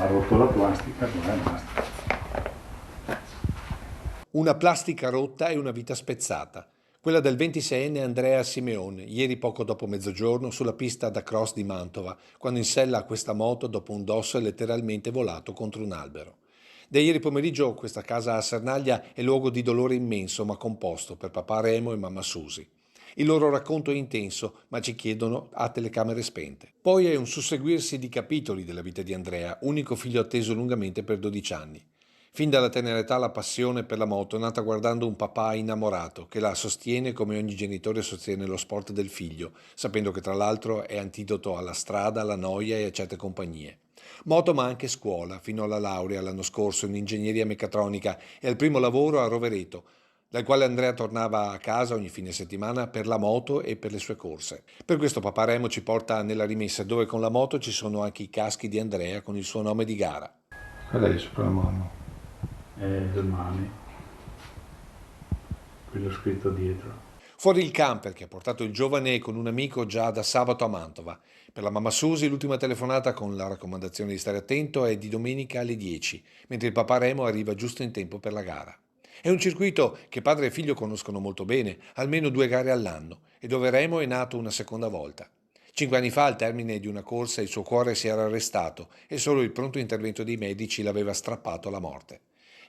rotto la plastica, basta. Una plastica rotta e una vita spezzata. Quella del 26enne Andrea Simeone, ieri poco dopo mezzogiorno sulla pista da cross di Mantova, quando in sella a questa moto dopo un dosso è letteralmente volato contro un albero. Da ieri pomeriggio questa casa a Sernaglia è luogo di dolore immenso ma composto per papà Remo e mamma Susi. Il loro racconto è intenso, ma ci chiedono a telecamere spente. Poi è un susseguirsi di capitoli della vita di Andrea, unico figlio atteso lungamente per 12 anni. Fin dalla tenera età la passione per la moto è nata guardando un papà innamorato che la sostiene come ogni genitore sostiene lo sport del figlio, sapendo che tra l'altro è antidoto alla strada, alla noia e a certe compagnie. Moto ma anche scuola, fino alla laurea l'anno scorso in ingegneria meccatronica e al primo lavoro a Rovereto, dal quale Andrea tornava a casa ogni fine settimana per la moto e per le sue corse. Per questo papà Remo ci porta nella rimessa dove con la moto ci sono anche i caschi di Andrea con il suo nome di gara. Qual è sopra la mano? Domani, quello scritto dietro. Fuori il camper che ha portato il giovane con un amico già da sabato a Mantova. Per la mamma Susi l'ultima telefonata con la raccomandazione di stare attento è di domenica alle 10, mentre il papà Remo arriva giusto in tempo per la gara. È un circuito che padre e figlio conoscono molto bene, almeno 2 gare all'anno, e dove Remo è nato una seconda volta. 5 anni fa, al termine di una corsa, il suo cuore si era arrestato e solo il pronto intervento dei medici l'aveva strappato alla morte.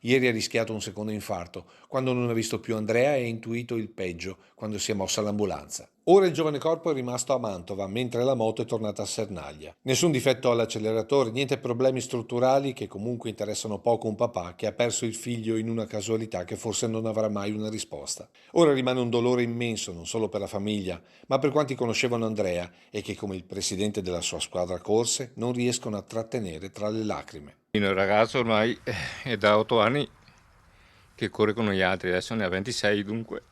Ieri ha rischiato un secondo infarto, quando non ha visto più Andrea e ha intuito il peggio, quando si è mossa l'ambulanza. Ora il giovane corpo è rimasto a Mantova, mentre la moto è tornata a Sernaglia. Nessun difetto all'acceleratore, niente problemi strutturali che comunque interessano poco un papà che ha perso il figlio in una casualità che forse non avrà mai una risposta. Ora rimane un dolore immenso non solo per la famiglia, ma per quanti conoscevano Andrea e che, come il presidente della sua squadra corse, non riescono a trattenere tra le lacrime. Il ragazzo ormai è da 8 anni che corre con gli altri, adesso ne ha 26 dunque.